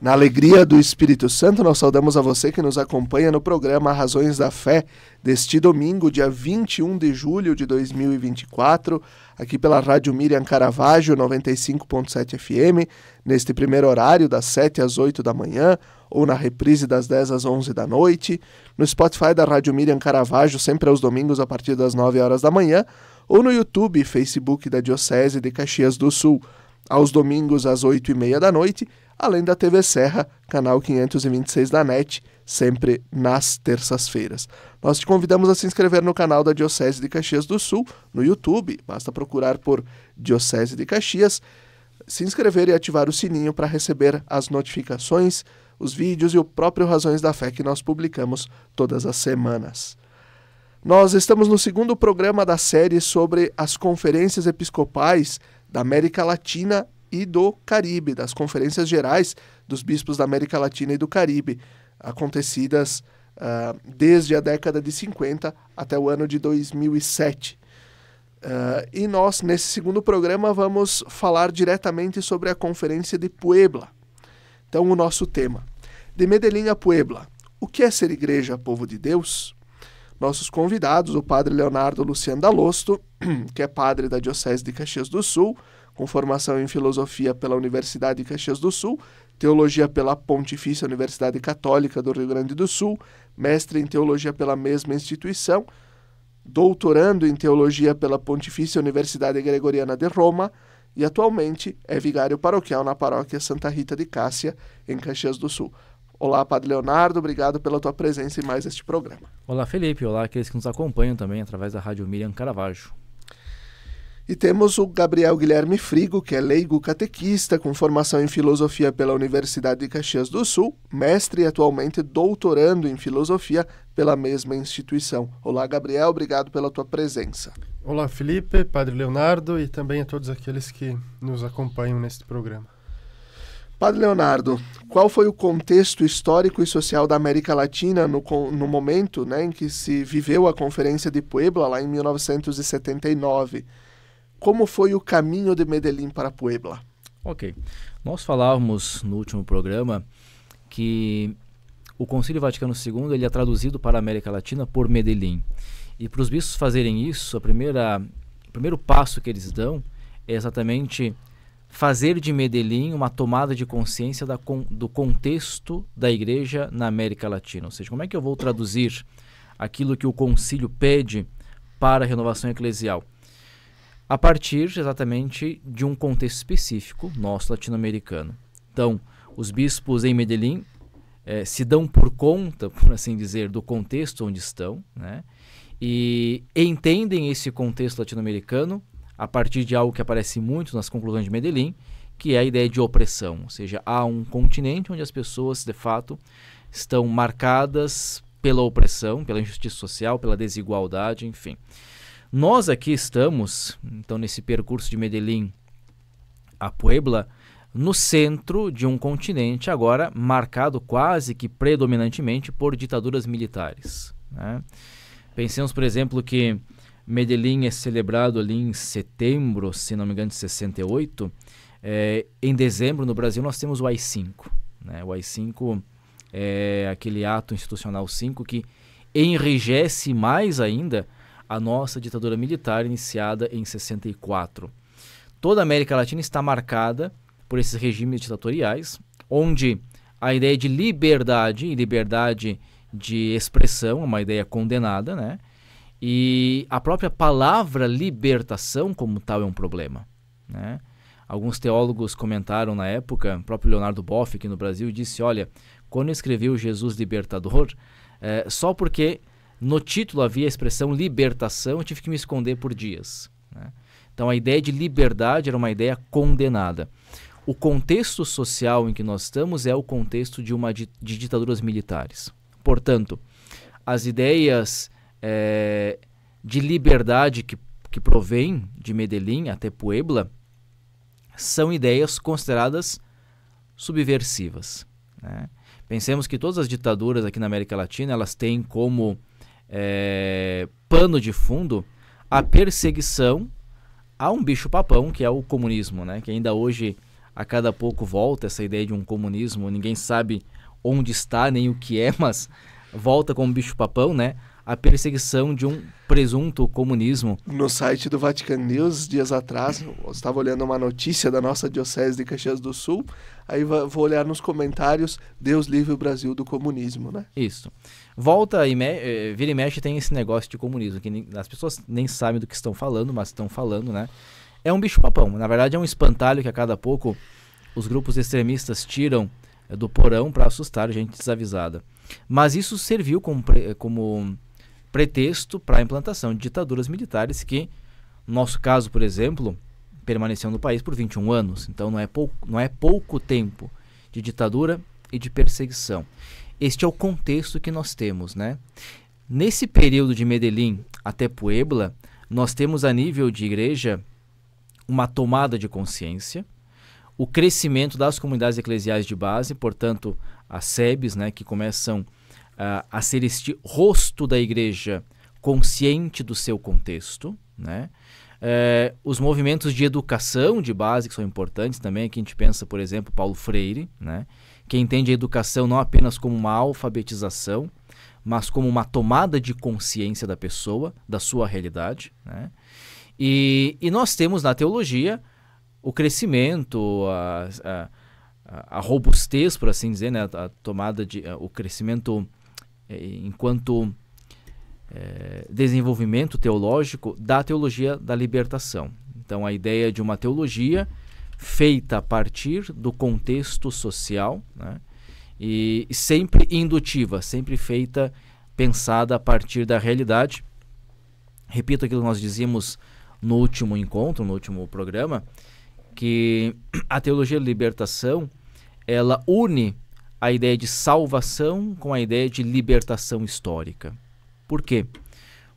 Na alegria do Espírito Santo, nós saudamos a você que nos acompanha no programa Razões da Fé, deste domingo, dia 21 de julho de 2024, aqui pela Rádio Miriam Caravaggio, 95.7 FM, neste primeiro horário, das 7 às 8 da manhã, ou na reprise das 10 às 11 da noite, no Spotify da Rádio Miriam Caravaggio, sempre aos domingos a partir das 9 horas da manhã, ou no YouTube e Facebook da Diocese de Caxias do Sul, aos domingos às 8h30 da noite, além da TV Serra, canal 526 da NET, sempre nas terças-feiras. Nós te convidamos a se inscrever no canal da Diocese de Caxias do Sul, no YouTube, basta procurar por Diocese de Caxias, se inscrever e ativar o sininho para receber as notificações, os vídeos e o próprio Razões da Fé que nós publicamos todas as semanas. Nós estamos no segundo programa da série sobre as conferências episcopais da América Latina e do Caribe, das conferências gerais dos bispos da América Latina e do Caribe, acontecidas desde a década de 50 até o ano de 2007. E nós, nesse segundo programa, vamos falar diretamente sobre a Conferência de Puebla. Então, o nosso tema: de Medellín a Puebla, o que é ser igreja, povo de Deus? Nossos convidados, o padre Leonardo Luciano Dalosto, que é padre da Diocese de Caxias do Sul, com formação em filosofia pela Universidade de Caxias do Sul, teologia pela Pontifícia Universidade Católica do Rio Grande do Sul, mestre em teologia pela mesma instituição, doutorando em teologia pela Pontifícia Universidade Gregoriana de Roma e atualmente é vigário paroquial na paróquia Santa Rita de Cássia, em Caxias do Sul. Olá, Padre Leonardo, obrigado pela tua presença em mais este programa. Olá, Felipe, olá aqueles que nos acompanham também através da Rádio Miriam Caravaggio. E temos o Gabriel Guilherme Frigo, que é leigo catequista, com formação em filosofia pela Universidade de Caxias do Sul, mestre e atualmente doutorando em filosofia pela mesma instituição. Olá, Gabriel, obrigado pela tua presença. Olá, Felipe, Padre Leonardo e também a todos aqueles que nos acompanham neste programa. Padre Leonardo, qual foi o contexto histórico e social da América Latina no momento, em que se viveu a Conferência de Puebla, lá em 1979? Como foi o caminho de Medellín para Puebla? Ok. Nós falávamos no último programa que o Concílio Vaticano II ele é traduzido para a América Latina por Medellín. E para os bispos fazerem isso, o primeiro passo que eles dão é exatamente fazer de Medellín uma tomada de consciência do contexto da igreja na América Latina. Ou seja, como é que eu vou traduzir aquilo que o concílio pede para a renovação eclesial? A partir exatamente de um contexto específico nosso latino-americano. Então, os bispos em Medellín se dão por conta, por assim dizer, do contexto onde estão, e entendem esse contexto latino-americano a partir de algo que aparece muito nas conclusões de Medellín, que é a ideia de opressão. Ou seja, há um continente onde as pessoas, de fato, estão marcadas pela opressão, pela injustiça social, pela desigualdade, enfim. Nós aqui estamos, então, nesse percurso de Medellín a Puebla, no centro de um continente agora marcado quase que predominantemente por ditaduras militares. Pensemos, por exemplo, que Medellín é celebrado ali em setembro, se não me engano, de 68. Em dezembro, no Brasil, nós temos o AI-5. O AI-5 é aquele ato institucional 5 que enrijece mais ainda a nossa ditadura militar iniciada em 64. Toda a América Latina está marcada por esses regimes ditatoriais, onde a ideia de liberdade e liberdade de expressão é uma ideia condenada, e a própria palavra libertação como tal é um problema. Alguns teólogos comentaram na época, o próprio Leonardo Boff aqui no Brasil disse, olha, quando eu escrevi o Jesus Libertador, só porque no título havia a expressão libertação, eu tive que me esconder por dias. Então a ideia de liberdade era uma ideia condenada. O contexto social em que nós estamos é o contexto de ditaduras militares. Portanto, as ideias de liberdade que provém de Medellín até Puebla são ideias consideradas subversivas. Pensemos que todas as ditaduras aqui na América Latina, elas têm como pano de fundo a perseguição a um bicho-papão, que é o comunismo, né? Que ainda hoje, a cada pouco, volta essa ideia de um comunismo. Ninguém sabe onde está, nem o que é, mas volta como bicho-papão, né? A perseguição de um presunto comunismo. No site do Vatican News, dias atrás, eu estava olhando uma notícia da nossa Diocese de Caxias do Sul, aí vou olhar nos comentários, Deus livre o Brasil do comunismo, né? Isso. Volta e vira e mexe tem esse negócio de comunismo, que as pessoas nem sabem do que estão falando, mas estão falando, né? É um bicho-papão. Na verdade, é um espantalho que a cada pouco os grupos extremistas tiram do porão para assustar gente desavisada. Mas isso serviu como pretexto para a implantação de ditaduras militares que, no nosso caso, por exemplo, permaneceu no país por 21 anos. Então não é pouco tempo de ditadura e de perseguição. Este é o contexto que nós temos, né? Nesse período de Medellín até Puebla, nós temos a nível de igreja uma tomada de consciência, o crescimento das comunidades eclesiais de base, portanto, as SEBs, né, que começam a ser este rosto da igreja consciente do seu contexto, né? Os movimentos de educação de base, que são importantes também, aqui a gente pensa, por exemplo, Paulo Freire, né? Que entende a educação não apenas como uma alfabetização, mas como uma tomada de consciência da pessoa, da sua realidade, né? E nós temos na teologia o crescimento, a robustez, por assim dizer, né? A tomada o crescimento enquanto desenvolvimento teológico da teologia da libertação. Então, a ideia de uma teologia feita a partir do contexto social, né? E sempre indutiva, sempre feita, pensada a partir da realidade. Repito aquilo que nós dizíamos no último encontro, no último programa, que a teologia da libertação, ela une a ideia de salvação com a ideia de libertação histórica. Por quê?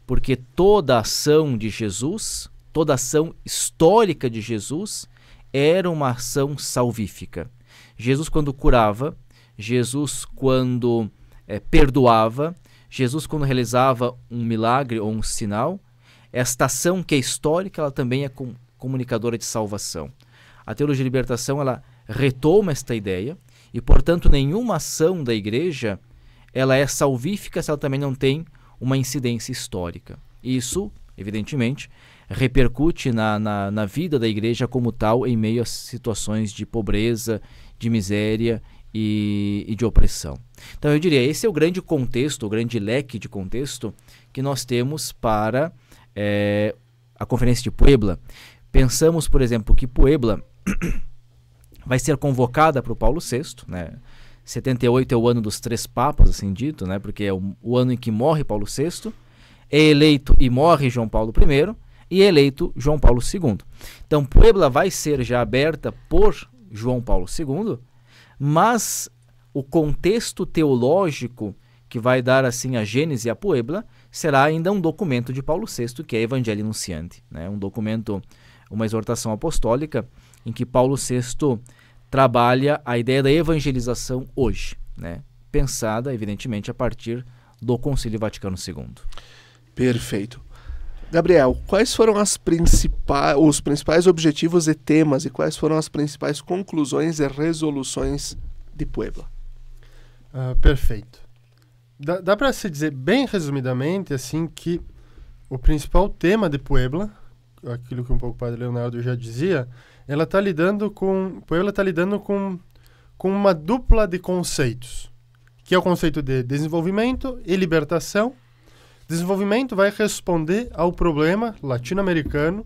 Porque toda a ação de Jesus, toda a ação histórica de Jesus, era uma ação salvífica. Jesus quando curava, Jesus quando perdoava, Jesus quando realizava um milagre ou um sinal, esta ação que é histórica, ela também é comunicadora de salvação. A teologia de libertação, ela retoma esta ideia e, portanto, nenhuma ação da igreja ela é salvífica se ela também não tem uma incidência histórica. Isso, evidentemente, repercute na vida da igreja como tal em meio a situações de pobreza, de miséria e de opressão. Então eu diria, esse é o grande contexto, o grande leque de contexto que nós temos para a Conferência de Puebla. Pensamos, por exemplo, que Puebla vai ser convocada para o Paulo VI, né? 78 é o ano dos 3 papas, assim dito, né? Porque é o ano em que morre Paulo VI, é eleito e morre João Paulo I, e é eleito João Paulo II. Então, Puebla vai ser já aberta por João Paulo II, mas o contexto teológico que vai dar assim a gênese a Puebla será ainda um documento de Paulo VI, que é Evangelii Nunciandi, né? Um documento, uma exortação apostólica em que Paulo VI trabalha a ideia da evangelização hoje, né? Pensada, evidentemente, a partir do Concílio Vaticano II. Perfeito. Gabriel, quais foram os principais objetivos e temas e quais foram as principais conclusões e resoluções de Puebla? Perfeito. Dá para se dizer bem resumidamente assim que o principal tema de Puebla, aquilo que um pouco o Padre Leonardo já dizia, Puebla está lidando com uma dupla de conceitos, que é o conceito de desenvolvimento e libertação. Desenvolvimento vai responder ao problema latino-americano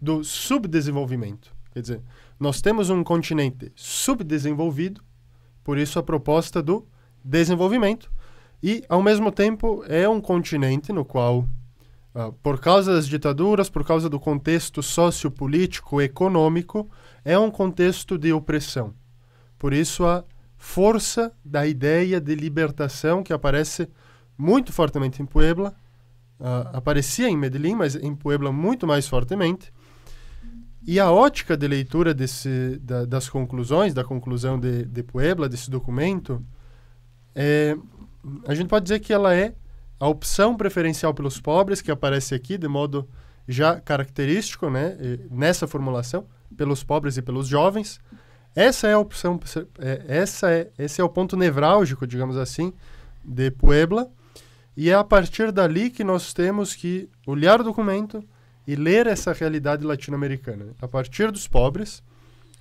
do subdesenvolvimento. Quer dizer, nós temos um continente subdesenvolvido, por isso a proposta do desenvolvimento, e, ao mesmo tempo, é um continente no qual, por causa das ditaduras, por causa do contexto sociopolítico, econômico, é um contexto de opressão. Por isso, a força da ideia de libertação que aparece muito fortemente em Puebla, aparecia em Medellín, mas em Puebla muito mais fortemente. E a ótica de leitura das conclusões, da conclusão de Puebla, desse documento, A gente pode dizer que ela é a opção preferencial pelos pobres, que aparece aqui de modo já característico, né, nessa formulação, pelos pobres e pelos jovens. Essa é a opção, esse é o ponto nevrálgico, digamos assim, de Puebla, e é a partir dali que nós temos que olhar o documento e ler essa realidade latino-americana, a partir dos pobres,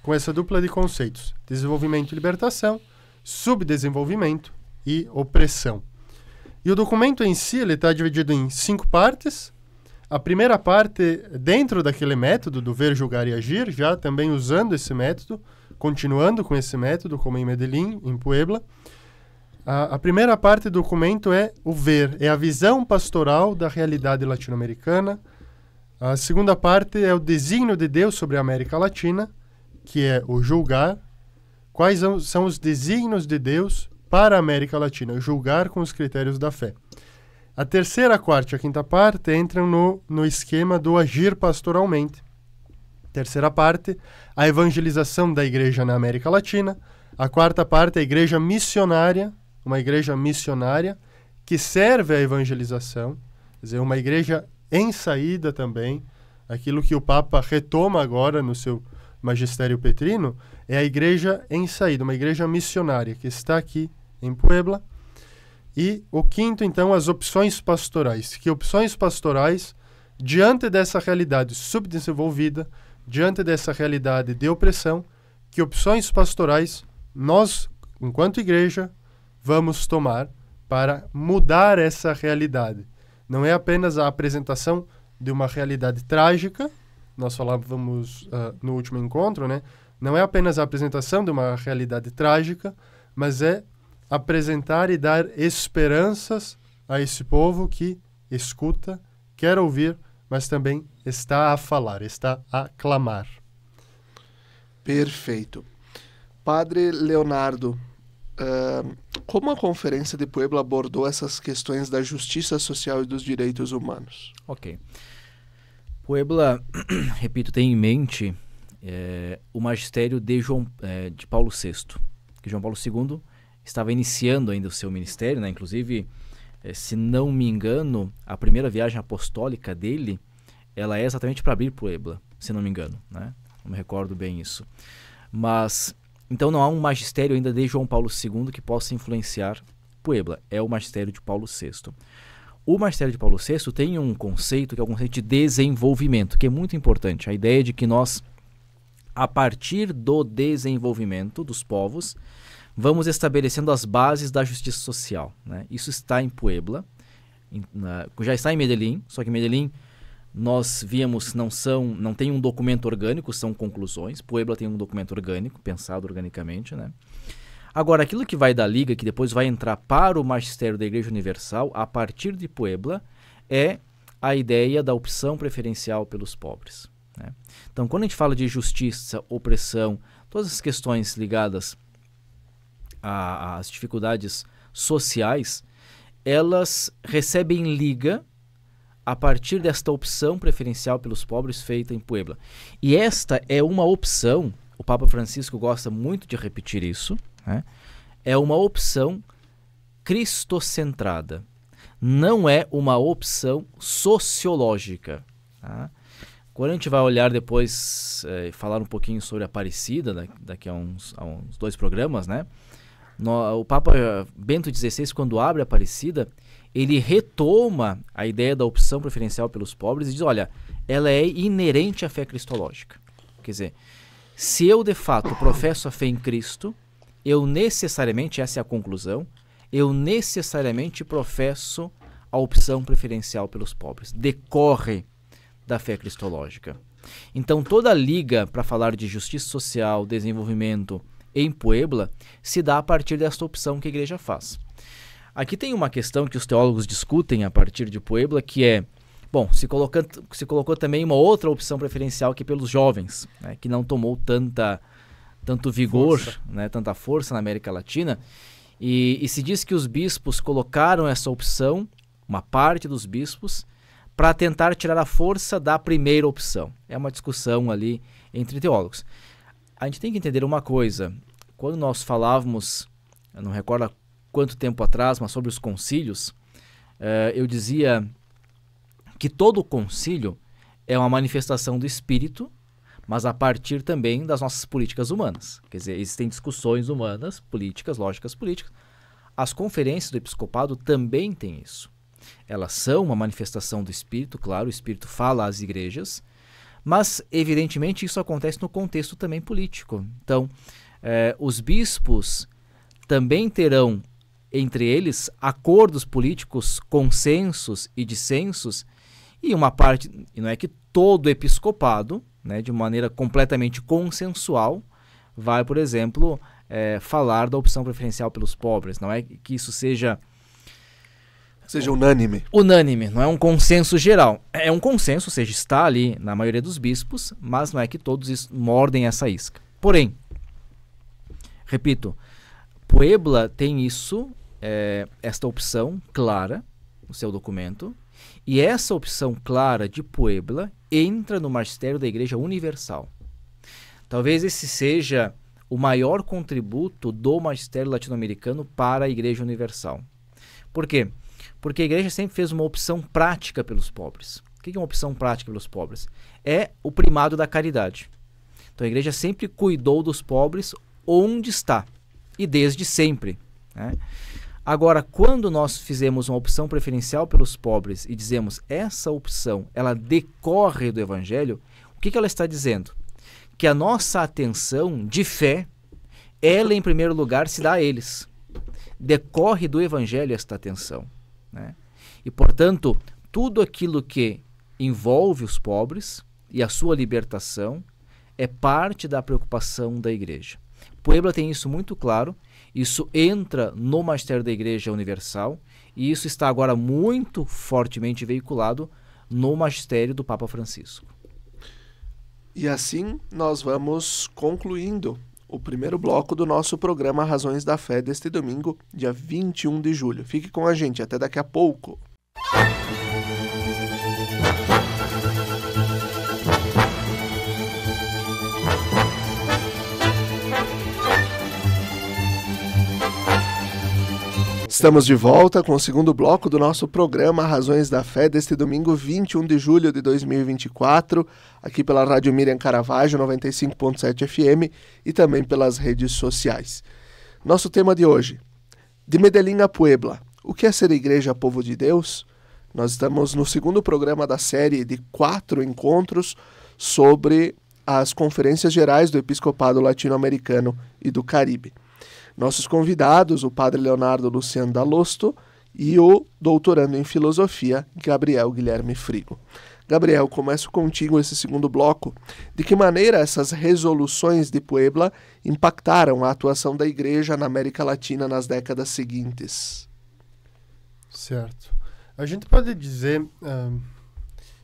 com essa dupla de conceitos: desenvolvimento e libertação, subdesenvolvimento e opressão. E o documento em si está dividido em 5 partes. A primeira parte, dentro daquele método do ver, julgar e agir, já também usando esse método, continuando com esse método, como em Medellín, em Puebla. A primeira parte do documento é o ver, é a visão pastoral da realidade latino-americana. A segunda parte é o desígnio de Deus sobre a América Latina, que é o julgar. Quais são os desígnios de Deus para a América Latina? Julgar com os critérios da fé. A terceira, a quarta e a quinta parte entram no esquema do agir pastoralmente. Terceira parte, a evangelização da igreja na América Latina. A quarta parte, a igreja missionária, uma igreja missionária que serve à evangelização, quer dizer, uma igreja em saída também. Aquilo que o Papa retoma agora no seu magistério petrino é a igreja em saída, uma igreja missionária que está aqui em Puebla. E o quinto, então, as opções pastorais. Que opções pastorais, diante dessa realidade subdesenvolvida, diante dessa realidade de opressão, que opções pastorais nós, enquanto igreja, vamos tomar para mudar essa realidade? Não é apenas a apresentação de uma realidade trágica, nós falávamos no último encontro, né? Não é apenas a apresentação de uma realidade trágica, mas é apresentar e dar esperanças a esse povo que escuta, quer ouvir, mas também está a falar, está a clamar. Perfeito. Padre Leonardo, como a Conferência de Puebla abordou essas questões da justiça social e dos direitos humanos? Ok. Puebla, repito, tem em mente o magistério de Paulo VI, que João Paulo II estava iniciando ainda o seu ministério, né? Inclusive, se não me engano, a primeira viagem apostólica dele, ela é exatamente para abrir Puebla, se não me engano, né? Não me recordo bem isso. Mas, então não há um magistério ainda de João Paulo II que possa influenciar Puebla, é o magistério de Paulo VI. O magistério de Paulo VI tem um conceito que é o conceito de desenvolvimento, que é muito importante, a ideia de que nós, a partir do desenvolvimento dos povos, vamos estabelecendo as bases da justiça social, né? Isso está em Puebla, já está em Medellín, só que em Medellín nós víamos não tem um documento orgânico, são conclusões. Puebla tem um documento orgânico, pensado organicamente, né? Agora, aquilo que vai da Liga, que depois vai entrar para o magistério da Igreja Universal, a partir de Puebla, é a ideia da opção preferencial pelos pobres, né? Então, quando a gente fala de justiça, opressão, todas as questões ligadas às dificuldades sociais, elas recebem liga a partir desta opção preferencial pelos pobres feita em Puebla. E esta é uma opção, o Papa Francisco gosta muito de repetir isso, né? É uma opção cristocentrada, não é uma opção sociológica, tá? Quando a gente vai olhar depois, falar um pouquinho sobre Aparecida, daqui a uns 2 programas, né? O Papa Bento XVI, quando abre a Aparecida, ele retoma a ideia da opção preferencial pelos pobres e diz, olha, ela é inerente à fé cristológica. Quer dizer, se eu de fato professo a fé em Cristo, eu necessariamente, essa é a conclusão, eu necessariamente professo a opção preferencial pelos pobres. Decorre da fé cristológica. Então toda a liga para falar de justiça social, desenvolvimento em Puebla se dá a partir desta opção que a igreja faz. Aqui tem uma questão que os teólogos discutem a partir de Puebla, que é, bom, se colocou também uma outra opção preferencial que é pelos jovens, né, que não tomou tanto vigor, né, tanta força na América Latina, e se diz que os bispos colocaram essa opção, uma parte dos bispos, para tentar tirar a força da primeira opção. É uma discussão ali entre teólogos. A gente tem que entender uma coisa, quando nós falávamos, eu não recordo quanto tempo atrás, mas sobre os concílios, eu dizia que todo concílio é uma manifestação do Espírito, mas a partir também das nossas políticas humanas. Quer dizer, existem discussões humanas, políticas, lógicas políticas. As conferências do episcopado também têm isso. Elas são uma manifestação do Espírito, claro, o Espírito fala às igrejas, mas, evidentemente, isso acontece no contexto também político. Então, os bispos também terão, entre eles, acordos políticos, consensos e dissensos, e uma parte, não é que todo episcopado, né, de maneira completamente consensual, vai, por exemplo, falar da opção preferencial pelos pobres. Não é que isso seja unânime. Unânime, não é um consenso geral. É um consenso, ou seja, está ali na maioria dos bispos, mas não é que todos mordem essa isca. Porém, repito, Puebla tem isso, esta opção clara no seu documento, e essa opção clara de Puebla entra no magistério da Igreja Universal. Talvez esse seja o maior contributo do magistério latino-americano para a Igreja Universal. Por quê? Porque a Igreja sempre fez uma opção prática pelos pobres. O que é uma opção prática pelos pobres? É o primado da caridade. Então a Igreja sempre cuidou dos pobres onde está, e desde sempre, né? Agora, quando nós fizemos uma opção preferencial pelos pobres e dizemos essa opção, ela decorre do Evangelho, o que ela está dizendo? Que a nossa atenção de fé, ela em primeiro lugar se dá a eles. Decorre do Evangelho esta atenção, né? E, portanto, tudo aquilo que envolve os pobres e a sua libertação é parte da preocupação da Igreja. Puebla tem isso muito claro, isso entra no magistério da Igreja Universal e isso está agora muito fortemente veiculado no magistério do Papa Francisco. E assim nós vamos concluindo o primeiro bloco do nosso programa Razões da Fé deste domingo, dia 21 de julho. Fique com a gente, até daqui a pouco. Estamos de volta com o segundo bloco do nosso programa Razões da Fé deste domingo 21 de julho de 2024, aqui pela Rádio Miriam Caravaggio 95.7 FM e também pelas redes sociais. Nosso tema de hoje, de Medellín a Puebla, o que é ser igreja povo de Deus? Nós estamos no segundo programa da série de 4 encontros sobre as conferências gerais do Episcopado Latino-Americano e do Caribe. Nossos convidados, o padre Leonardo Luciano Dalosto e o doutorando em filosofia, Gabriel Guilherme Frigo. Gabriel, começo contigo esse segundo bloco. De que maneira essas resoluções de Puebla impactaram a atuação da Igreja na América Latina nas décadas seguintes? Certo. A gente pode dizer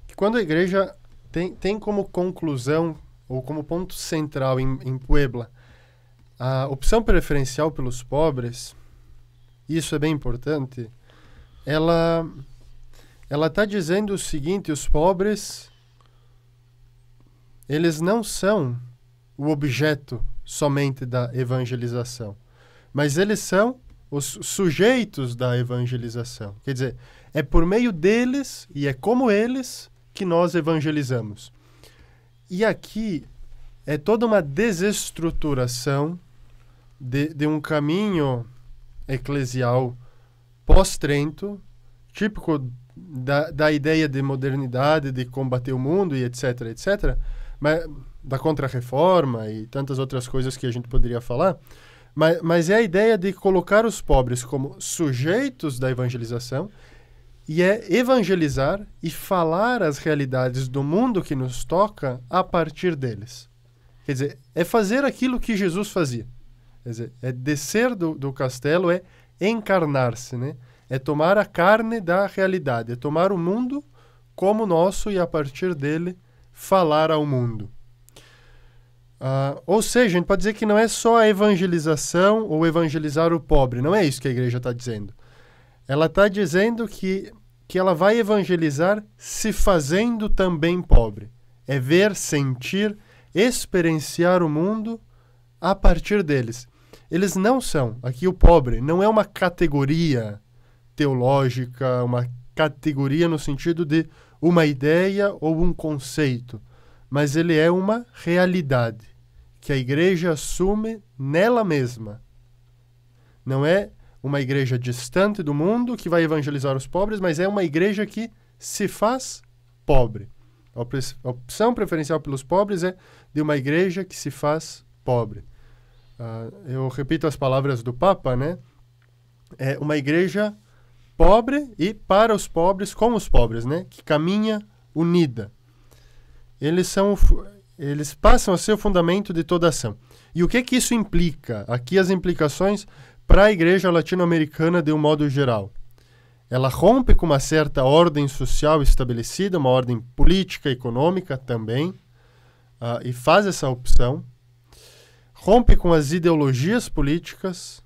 que quando a Igreja tem como conclusão ou como ponto central em Puebla a opção preferencial pelos pobres, isso é bem importante, ela está dizendo o seguinte: os pobres, eles não são o objeto somente da evangelização, mas eles são os sujeitos da evangelização. Quer dizer, é por meio deles e é como eles que nós evangelizamos. E aqui é toda uma desestruturação de um caminho eclesial pós-Trento, típico da ideia de modernidade, de combater o mundo e etc, etc, mas, da Contra-Reforma e tantas outras coisas que a gente poderia falar, mas é a ideia de colocar os pobres como sujeitos da evangelização e é evangelizar e falar as realidades do mundo que nos toca a partir deles. Quer dizer, é fazer aquilo que Jesus fazia. Quer dizer, é descer do castelo, é encarnar-se, né? É tomar a carne da realidade, é tomar o mundo como nosso e a partir dele falar ao mundo. Ou seja, a gente pode dizer que não é só a evangelização ou evangelizar o pobre, não é isso que a Igreja está dizendo. Ela está dizendo que ela vai evangelizar se fazendo também pobre. É ver, sentir, experienciar o mundo a partir deles. eles não são. Aqui o pobre não é uma categoria teológica, uma categoria no sentido de uma ideia ou um conceito, mas ele é uma realidade que a igreja assume nela mesma. Não é uma igreja distante do mundo que vai evangelizar os pobres, mas é uma igreja que se faz pobre. A opção preferencial pelos pobres é de uma igreja que se faz pobre. Eu repito as palavras do Papa, né? É uma igreja pobre e para os pobres, com os pobres, né? Que caminha unida. Eles passam a ser o fundamento de toda ação. E o que isso implica? Aqui as implicações para a igreja latino-americana de um modo geral. Ela rompe com uma certa ordem social estabelecida, uma ordem política, econômica também, e faz essa opção. Rompe com as ideologias políticas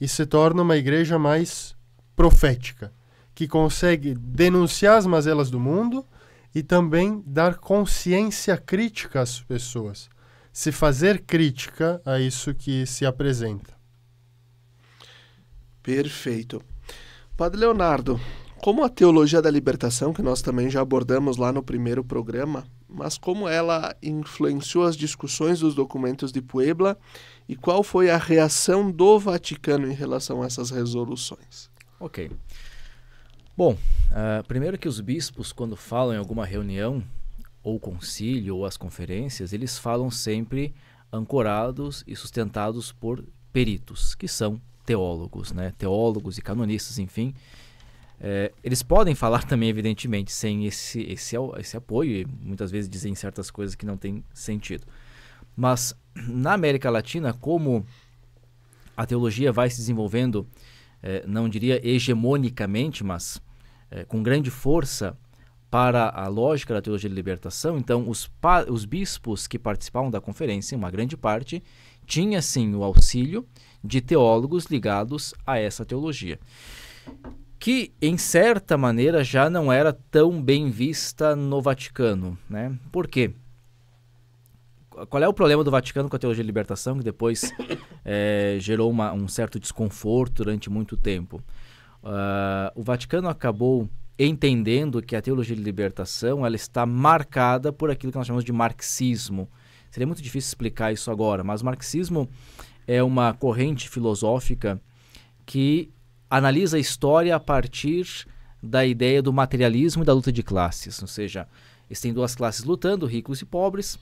e se torna uma igreja mais profética, que consegue denunciar as mazelas do mundo e também dar consciência crítica às pessoas, se fazer crítica a isso que se apresenta. Perfeito. Padre Leonardo, como a teologia da libertação, que nós também já abordamos lá no primeiro programa, mas como ela influenciou as discussões dos documentos de Puebla e qual foi a reação do Vaticano em relação a essas resoluções? Ok. Bom, primeiro que os bispos, quando falam em alguma reunião, ou concílio, ou as conferências, eles falam sempre ancorados e sustentados por peritos, que são teólogos, né? Teólogos e canonistas, enfim. Eles podem falar também, evidentemente, sem esse apoio, e muitas vezes dizem certas coisas que não têm sentido. Mas na América Latina, como a teologia vai se desenvolvendo, não diria hegemonicamente, mas com grande força para a lógica da teologia de libertação, então os bispos que participavam da conferência, uma grande parte, tinha sim o auxílio de teólogos ligados a essa teologia, que em certa maneira já não era tão bem vista no Vaticano, né? Por quê? Qual é o problema do Vaticano com a teologia de libertação, que depois gerou um certo desconforto durante muito tempo? O Vaticano acabou entendendo que a teologia de libertação ela está marcada por aquilo que nós chamamos de marxismo. Seria muito difícil explicar isso agora, mas o marxismo é uma corrente filosófica que analisa a história a partir da ideia do materialismo e da luta de classes. Ou seja, existem duas classes lutando, ricos e pobres,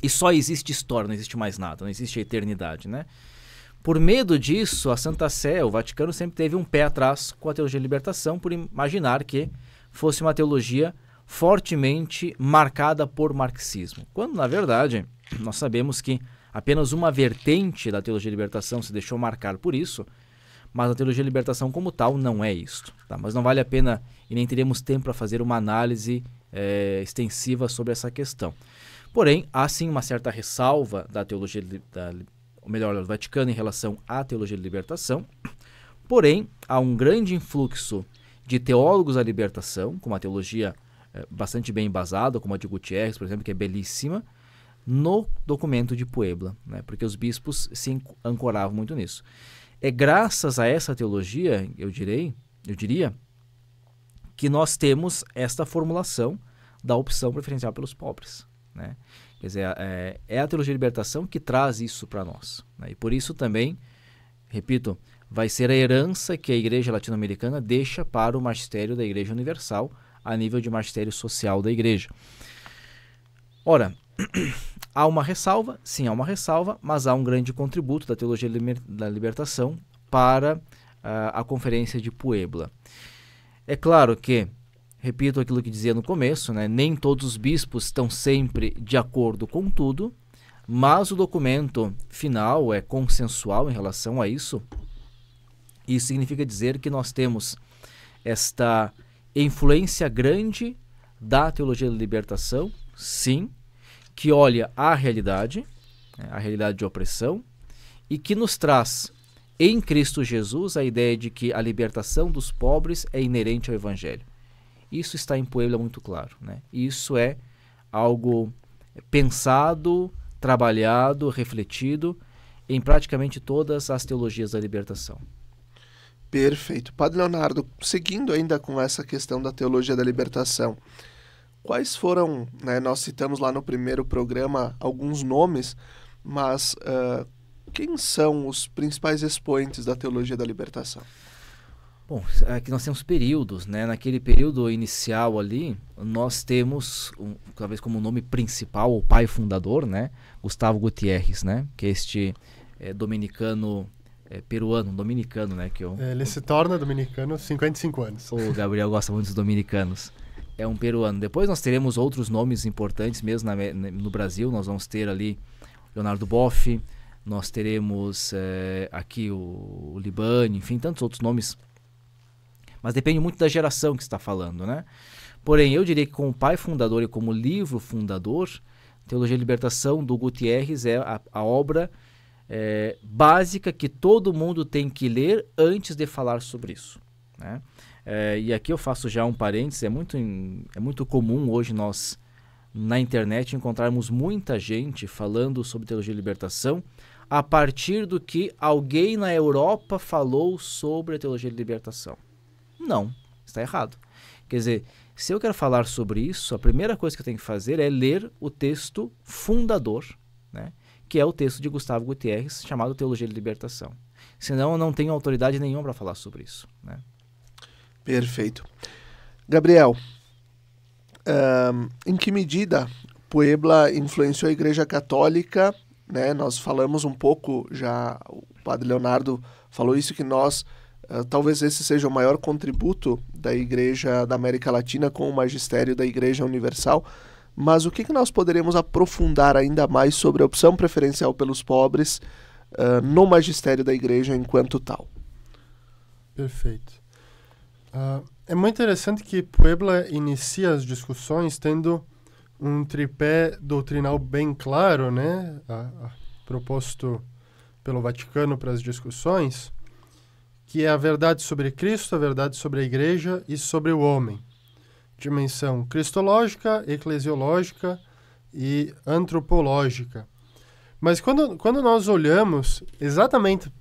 e só existe história, não existe mais nada, não existe a eternidade, né? Por medo disso, a Santa Sé, o Vaticano, sempre teve um pé atrás com a teologia de libertação, por imaginar que fosse uma teologia fortemente marcada por marxismo. Quando, na verdade, nós sabemos que apenas uma vertente da teologia de libertação se deixou marcar por isso, mas a teologia de libertação como tal não é isto. Tá? Mas não vale a pena e nem teríamos tempo para fazer uma análise extensiva sobre essa questão. Porém, há sim uma certa ressalva da teologia do Vaticano em relação à teologia de libertação. Porém, há um grande influxo de teólogos da libertação, com uma teologia bastante bem embasada, como a de Gutierrez, por exemplo, que é belíssima, no documento de Puebla, né? Porque os bispos se ancoravam muito nisso. É graças a essa teologia, eu diria, que nós temos esta formulação da opção preferencial pelos pobres, né? Quer dizer, é a teologia de libertação que traz isso para nós, né? E por isso também, repito, vai ser a herança que a Igreja Latino-Americana deixa para o magistério da Igreja Universal, a nível de magistério social da Igreja. Ora, há uma ressalva, sim, há uma ressalva, mas há um grande contributo da teologia da libertação para a Conferência de Puebla. É claro que, repito aquilo que dizia no começo, né, nem todos os bispos estão sempre de acordo com tudo, mas o documento final é consensual em relação a isso. Isso significa dizer que nós temos esta influência grande da teologia da libertação, sim, que olha a realidade de opressão, e que nos traz em Cristo Jesus a ideia de que a libertação dos pobres é inerente ao Evangelho. Isso está em Puebla muito claro, né? Isso é algo pensado, trabalhado, refletido, em praticamente todas as teologias da libertação. Perfeito. Padre Leonardo, seguindo ainda com essa questão da teologia da libertação, quais foram, né, nós citamos lá no primeiro programa alguns nomes, mas quem são os principais expoentes da teologia da libertação? Bom, aqui nós temos períodos, né? Naquele período inicial ali, nós temos, talvez como nome principal, o pai fundador, né? Gustavo Gutiérrez, né? Que é este dominicano, peruano, dominicano, né? Ele se torna dominicano 55 anos. O Gabriel gosta muito dos dominicanos. É um peruano. Depois nós teremos outros nomes importantes mesmo no Brasil. Nós vamos ter ali Leonardo Boff, nós teremos aqui o Libani, enfim, tantos outros nomes. Mas depende muito da geração que você está falando, né? Porém, eu diria que como pai fundador e como livro fundador, Teologia e Libertação, do Gutiérrez, é a obra básica que todo mundo tem que ler antes de falar sobre isso, né? E aqui eu faço já um parênteses, é muito comum hoje nós, na internet, encontrarmos muita gente falando sobre Teologia e Libertação a partir do que alguém na Europa falou sobre a Teologia e Libertação. Não, está errado. Quer dizer, se eu quero falar sobre isso, a primeira coisa que eu tenho que fazer é ler o texto fundador, né, que é o texto de Gustavo Gutiérrez, chamado Teologia e Libertação. Senão eu não tenho autoridade nenhuma para falar sobre isso, né? Perfeito. Gabriel, em que medida Puebla influenciou a Igreja Católica, né? Nós falamos um pouco, já o Padre Leonardo falou isso, que nós, talvez esse seja o maior contributo da Igreja da América Latina com o magistério da Igreja Universal, mas o que nós poderíamos aprofundar ainda mais sobre a opção preferencial pelos pobres no magistério da Igreja enquanto tal? Perfeito. É muito interessante que Puebla inicia as discussões tendo um tripé doutrinal bem claro, né, proposto pelo Vaticano para as discussões, que é a verdade sobre Cristo, a verdade sobre a Igreja e sobre o homem. Dimensão cristológica, eclesiológica e antropológica. Mas quando nós olhamos exatamente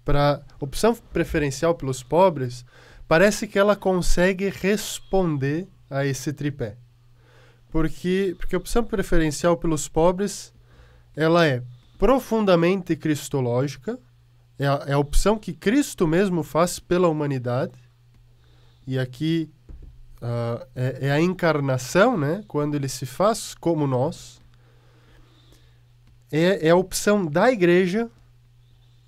para a opção preferencial pelos pobres, parece que ela consegue responder a esse tripé. Porque a opção preferencial pelos pobres, ela é profundamente cristológica, é a opção que Cristo mesmo faz pela humanidade, e aqui é a encarnação, né, quando ele se faz como nós. É a opção da Igreja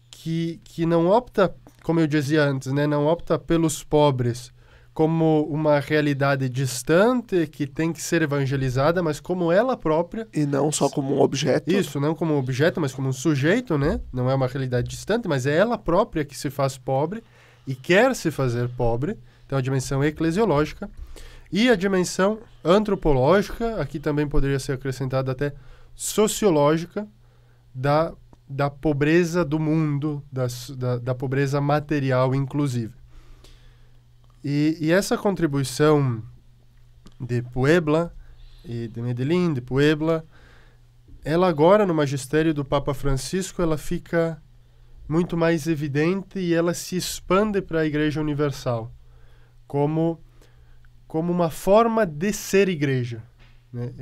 que não opta, como eu dizia antes, né, não opta pelos pobres como uma realidade distante que tem que ser evangelizada, mas como ela própria. E não só como um objeto. Isso, não como um objeto, mas como um sujeito, né? Não é uma realidade distante, mas é ela própria que se faz pobre e quer se fazer pobre. Então, a dimensão eclesiológica. E a dimensão antropológica, aqui também poderia ser acrescentada até sociológica, da pobreza do mundo, da pobreza material, inclusive. E essa contribuição de Puebla, e de Medellín, de Puebla, ela agora, no magistério do Papa Francisco, ela fica muito mais evidente e ela se expande para a Igreja Universal, como uma forma de ser igreja, né?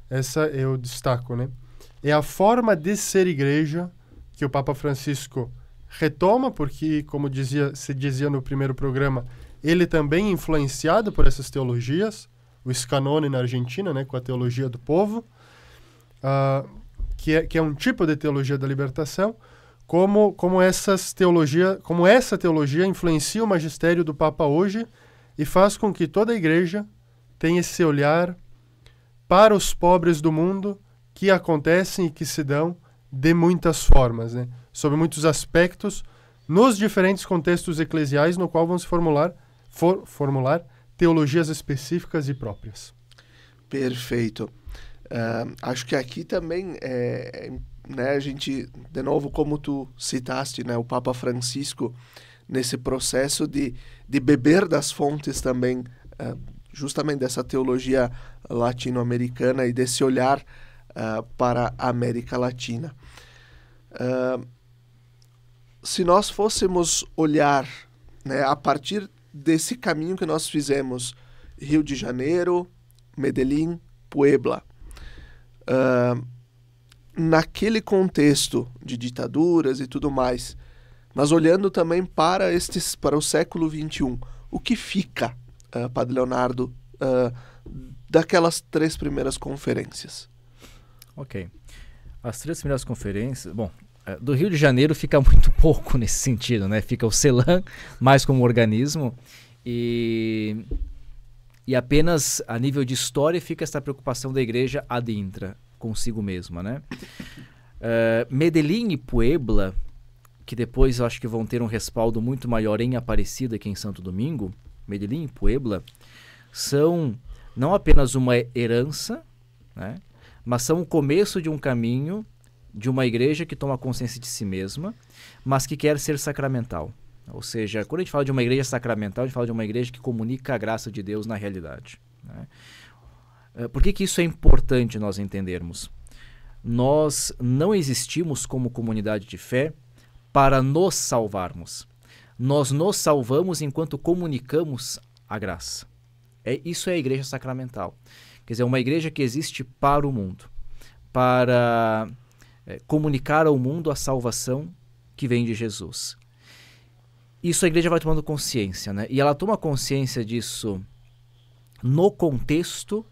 Essa eu destaco, né? É a forma de ser igreja que o Papa Francisco retoma, porque, como se dizia no primeiro programa, ele também é influenciado por essas teologias, o Scanone na Argentina, né, com a teologia do povo, que é um tipo de teologia da libertação, como essa teologia influencia o magistério do Papa hoje e faz com que toda a igreja tenha esse olhar para os pobres do mundo que acontecem e que se dão de muitas formas, né? Sobre muitos aspectos, nos diferentes contextos eclesiais, no qual vão se formular teologias específicas e próprias. Perfeito. Acho que aqui também, né, a gente, de novo, como tu citaste, né, o Papa Francisco, nesse processo de beber das fontes também, justamente dessa teologia latino-americana e desse olhar para a América Latina. Se nós fôssemos olhar, né, a partir desse caminho que nós fizemos, Rio de Janeiro, Medellín, Puebla, naquele contexto de ditaduras e tudo mais, mas olhando também para o século XXI, o que fica, Padre Leonardo, daquelas 3 primeiras conferências? Ok. As 3 primeiras conferências... Bom, do Rio de Janeiro fica muito pouco nesse sentido, né? Fica o CELAM mais como organismo e apenas a nível de história fica essa preocupação da igreja ad intra, consigo mesma, né? Medellín e Puebla, que depois eu acho que vão ter um respaldo muito maior em Aparecida que em Santo Domingo, Medellín e Puebla, são não apenas uma herança, né? Mas são o começo de um caminho de uma igreja que toma consciência de si mesma, mas que quer ser sacramental. Ou seja, quando a gente fala de uma igreja sacramental, a gente fala de uma igreja que comunica a graça de Deus na realidade, né? Por que isso é importante nós entendermos? Nós não existimos como comunidade de fé para nos salvarmos. Nós nos salvamos enquanto comunicamos a graça. Isso é a igreja sacramental. Quer dizer, uma igreja que existe para o mundo, para comunicar ao mundo a salvação que vem de Jesus. Isso a igreja vai tomando consciência, né? E ela toma consciência disso no contexto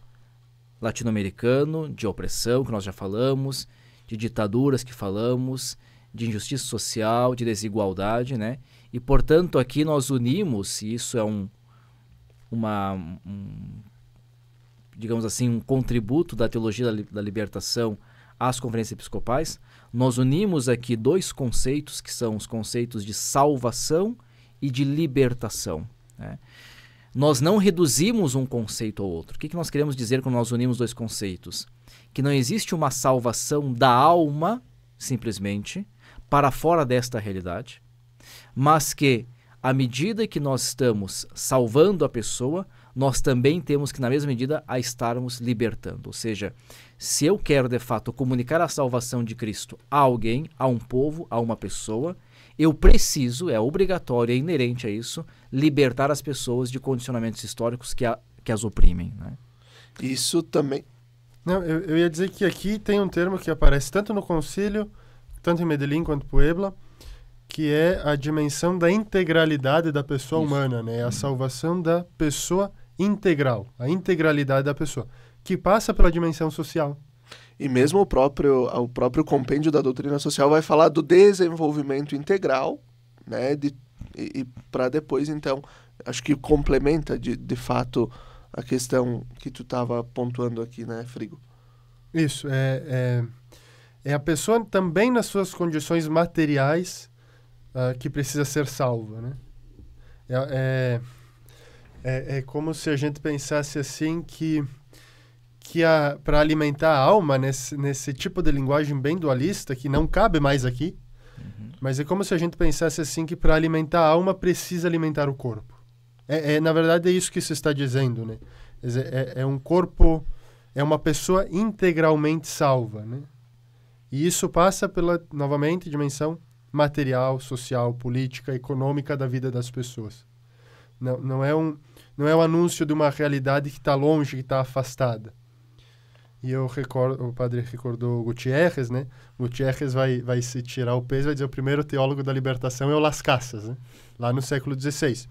latino-americano, de opressão, que nós já falamos, de ditaduras que falamos, de injustiça social, de desigualdade, né? E, portanto, aqui nós unimos, e isso é digamos assim, um contributo da teologia da libertação às conferências episcopais, nós unimos aqui 2 conceitos que são os conceitos de salvação e de libertação, né? Nós não reduzimos um conceito ao outro. O que nós queremos dizer quando nós unimos 2 conceitos? Que não existe uma salvação da alma, simplesmente, para fora desta realidade, mas que, à medida que nós estamos salvando a pessoa, nós também temos que, na mesma medida, a estarmos libertando. Ou seja, se eu quero, de fato, comunicar a salvação de Cristo a alguém, a um povo, a uma pessoa, eu preciso, é obrigatório, é inerente a isso, libertar as pessoas de condicionamentos históricos que as oprimem, né? Isso também... Não, eu ia dizer que aqui tem um termo que aparece tanto no concílio, tanto em Medellín quanto Puebla, que é a dimensão da integralidade da pessoa humana, né? A salvação da pessoa integral, a integralidade da pessoa, que passa pela dimensão social. E mesmo o próprio compêndio da doutrina social vai falar do desenvolvimento integral, né? E para depois, então, acho que complementa de fato a questão que tu estava pontuando aqui, né, Frigo? Isso, é a pessoa também nas suas condições materiais que precisa ser salva, né? É como se a gente pensasse assim que para alimentar a alma nesse tipo de linguagem bem dualista, que não cabe mais aqui, mas é como se a gente pensasse assim que para alimentar a alma precisa alimentar o corpo. Na verdade é isso que se está dizendo, né? É um corpo, é uma pessoa integralmente salva, né? E isso passa pela, novamente, dimensão material, social, política, econômica da vida das pessoas. Não é um anúncio de uma realidade que está longe, que está afastada. E o padre recordou Gutiérrez, né? Gutiérrez vai se tirar o peso, vai dizer o primeiro teólogo da libertação é o Las Casas, né? Lá no século XVI.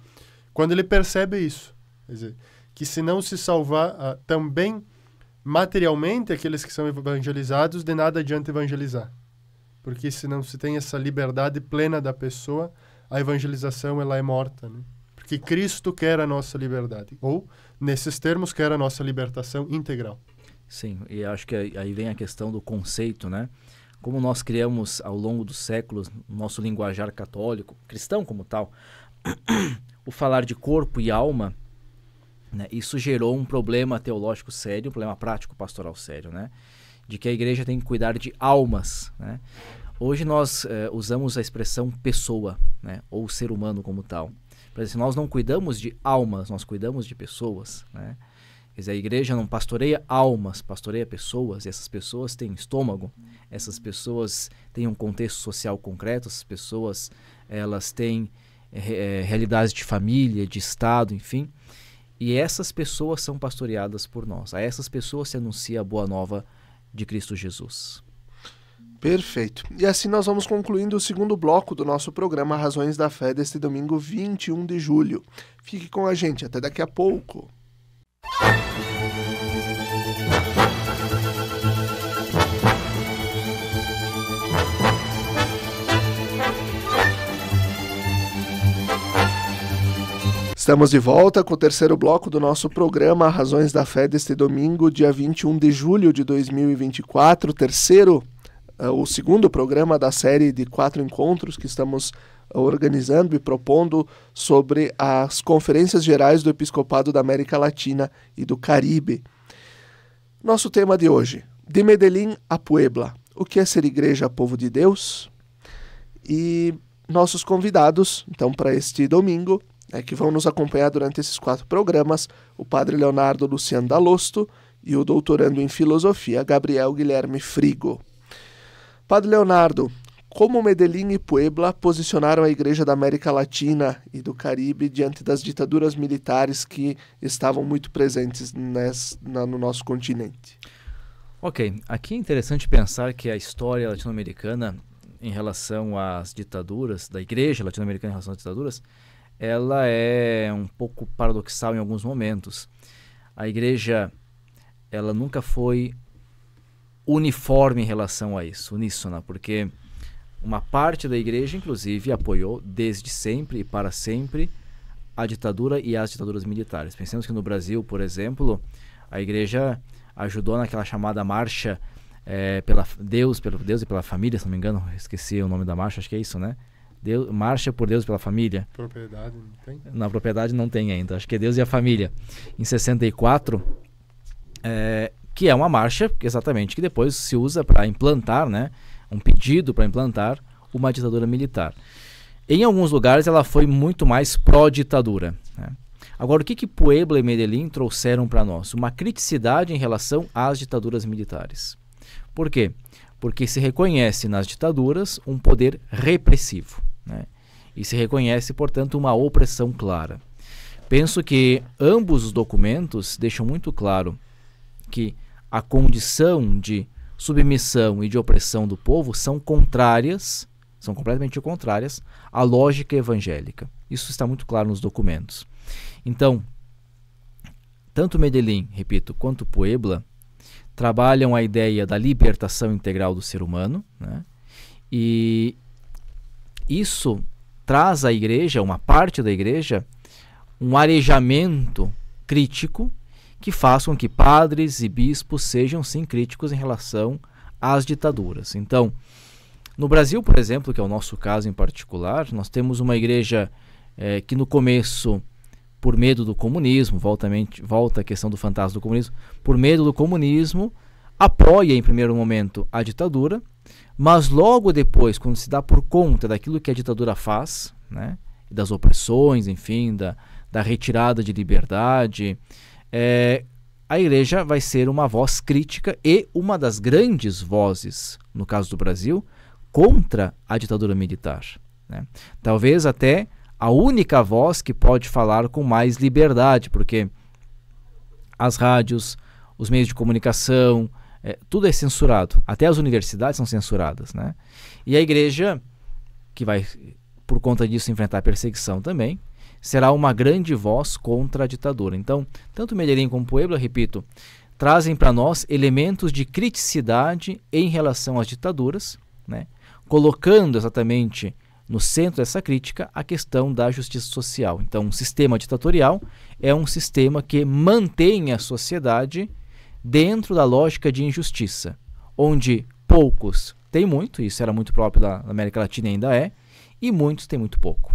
Quando ele percebe isso, quer dizer, que se não se salvar também materialmente aqueles que são evangelizados, de nada adianta evangelizar. Porque se não se tem essa liberdade plena da pessoa, a evangelização ela é morta, né? Porque Cristo quer a nossa liberdade. Ou, nesses termos, quer a nossa libertação integral. Sim, e acho que aí vem a questão do conceito, né? Como nós criamos ao longo dos séculos, nosso linguajar católico, cristão como tal, o falar de corpo e alma, né? Isso gerou um problema teológico sério, um problema prático pastoral sério, né? De que a igreja tem que cuidar de almas, né? Hoje nós usamos a expressão pessoa, né? Ou ser humano como tal. Por exemplo, nós não cuidamos de almas, nós cuidamos de pessoas, né? Quer dizer, a igreja não pastoreia almas, pastoreia pessoas, e essas pessoas têm estômago, essas pessoas têm um contexto social concreto, essas pessoas elas têm realidades de família, de estado, enfim, e essas pessoas são pastoreadas por nós. A essas pessoas se anuncia a boa nova de Cristo Jesus. Perfeito. E assim nós vamos concluindo o segundo bloco do nosso programa Razões da Fé deste domingo 21 de julho. Fique com a gente, até daqui a pouco. Estamos de volta com o terceiro bloco do nosso programa Razões da Fé deste domingo, dia 21 de julho de 2024, o segundo programa da série de 4 encontros que estamos organizando e propondo sobre as conferências gerais do Episcopado da América Latina e do Caribe. Nosso tema de hoje, de Medellín a Puebla, o que é ser igreja povo de Deus? E nossos convidados, então, para este domingo, que vão nos acompanhar durante esses 4 programas, o padre Leonardo Luciano Dalosto e o doutorando em filosofia Gabriel Guilherme Frigo. Padre Leonardo, como Medellín e Puebla posicionaram a Igreja da América Latina e do Caribe diante das ditaduras militares que estavam muito presentes no nosso continente? Ok, aqui é interessante pensar que a história latino-americana em relação às ditaduras, da Igreja latino-americana em relação às ditaduras, ela é um pouco paradoxal em alguns momentos. A Igreja, ela nunca foi uniforme em relação a isso, uníssona, porque uma parte da Igreja, inclusive, apoiou desde sempre e para sempre a ditadura e as ditaduras militares. Pensemos que no Brasil, por exemplo, a Igreja ajudou naquela chamada marcha pelo Deus e pela família, se não me engano, esqueci o nome da marcha, acho que é isso, né? Marcha por Deus e pela família. Propriedade não tem? Na propriedade não tem ainda, acho que é Deus e a família. Em 64, que é uma marcha, exatamente, que depois se usa para implantar, né? Um pedido para implantar uma ditadura militar. Em alguns lugares ela foi muito mais pró-ditadura, né? Agora, o que Puebla e Medellín trouxeram para nós? Uma criticidade em relação às ditaduras militares. Por quê? Porque se reconhece nas ditaduras um poder repressivo, né? E se reconhece, portanto, uma opressão clara. Penso que ambos os documentos deixam muito claro que a condição de submissão e de opressão do povo são completamente contrárias à lógica evangélica. Isso está muito claro nos documentos. Então, tanto Medellín, repito, quanto Puebla trabalham a ideia da libertação integral do ser humano, né? E isso traz à igreja, uma parte da igreja, um arejamento crítico que faz com que padres e bispos sejam sim críticos em relação às ditaduras. Então, no Brasil, por exemplo, que é o nosso caso em particular, nós temos uma igreja que no começo, por medo do comunismo, volta a questão do fantasma do comunismo, por medo do comunismo, apoia em primeiro momento a ditadura, mas logo depois, quando se dá por conta daquilo que a ditadura faz, né, das opressões, enfim, da retirada de liberdade, a igreja vai ser uma voz crítica e uma das grandes vozes, no caso do Brasil, contra a ditadura militar, né? Talvez até a única voz que pode falar com mais liberdade, porque as rádios, os meios de comunicação, tudo é censurado. Até as universidades são censuradas, né? E a igreja, que vai, por conta disso, enfrentar perseguição também, será uma grande voz contra a ditadura. Então, tanto Medellín como Puebla, repito, trazem para nós elementos de criticidade em relação às ditaduras, né? Colocando exatamente no centro dessa crítica a questão da justiça social. Então, um sistema ditatorial é um sistema que mantém a sociedade dentro da lógica de injustiça, onde poucos têm muito, isso era muito próprio da América Latina e ainda é, e muitos têm muito pouco.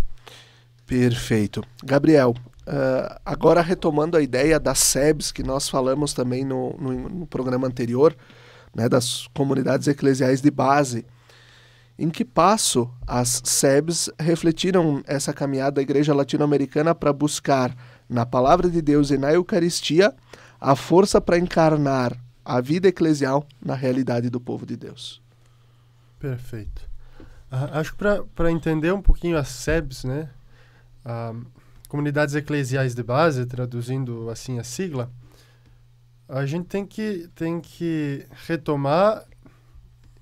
Perfeito. Gabriel, agora retomando a ideia das SEBs, que nós falamos também no programa anterior, né, das comunidades eclesiais de base, em que passo as SEBs refletiram essa caminhada da Igreja Latino-Americana para buscar, na Palavra de Deus e na Eucaristia, a força para encarnar a vida eclesial na realidade do povo de Deus. Perfeito. Acho que para entender um pouquinho as SEBs, né? Comunidades Eclesiais de Base, traduzindo assim a sigla, a gente tem que retomar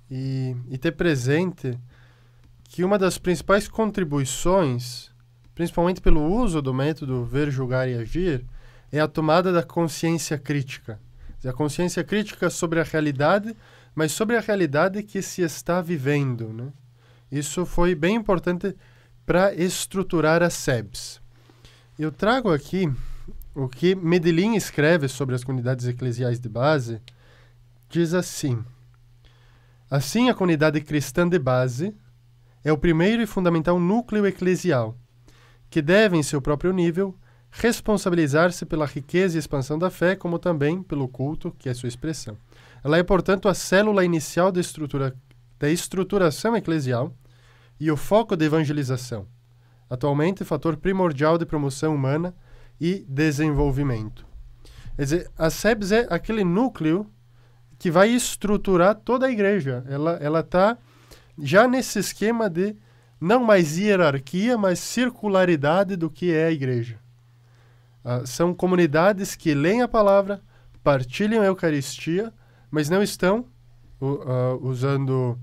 e ter presente que uma das principais contribuições, principalmente pelo uso do método ver, julgar e agir, é a tomada da consciência crítica. A consciência crítica sobre a realidade, mas sobre a realidade que se está vivendo, né? Isso foi bem importante para estruturar as SEBs. Eu trago aqui o que Medellín escreve sobre as comunidades eclesiais de base. Diz assim: assim, a comunidade cristã de base é o primeiro e fundamental núcleo eclesial, que deve, em seu próprio nível, responsabilizar-se pela riqueza e expansão da fé, como também pelo culto, que é sua expressão. Ela é, portanto, a célula inicial da estruturação eclesial e o foco da evangelização, atualmente fator primordial de promoção humana e desenvolvimento. Quer dizer, a SEBS é aquele núcleo que vai estruturar toda a igreja. Ela está já nesse esquema de não mais hierarquia, mas circularidade do que é a igreja. São comunidades que leem a palavra, partilham a Eucaristia, mas não estão, usando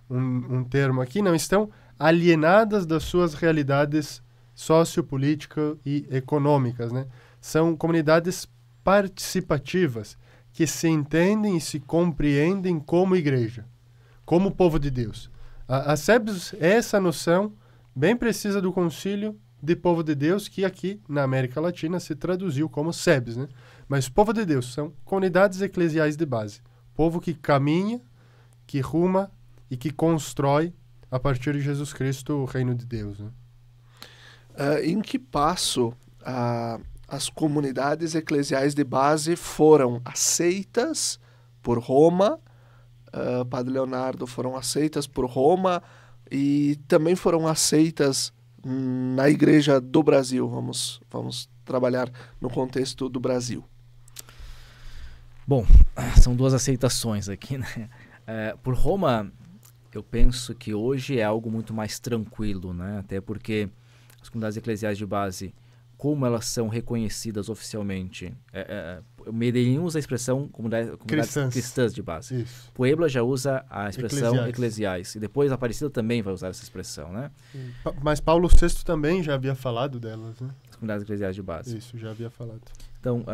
um termo aqui, não estão alienadas das suas realidades sociopolíticas e econômicas, né? São comunidades participativas que se entendem e se compreendem como igreja, como povo de Deus. A SEBS é essa noção bem precisa do concílio de povo de Deus, que aqui na América Latina se traduziu como SEBS, né? Mas povo de Deus são comunidades eclesiais de base. Povo que caminha, que ruma e que constrói a partir de Jesus Cristo o reino de Deus, né? Em que passo as comunidades eclesiais de base foram aceitas por Roma, Padre Leonardo, foram aceitas por Roma e também foram aceitas na Igreja do Brasil? Vamos trabalhar no contexto do Brasil. Bom, são duas aceitações aqui, né? Por Roma, eu penso que hoje é algo muito mais tranquilo, né? Até porque as comunidades eclesiais de base, como elas são reconhecidas oficialmente, Medellín usa a expressão comunidades cristãs de base. Isso. Puebla já usa a expressão eclesiais. E depois a Aparecida também vai usar essa expressão, né? Mas Paulo VI também já havia falado delas, né? As comunidades eclesiais de base. Isso, já havia falado. Então,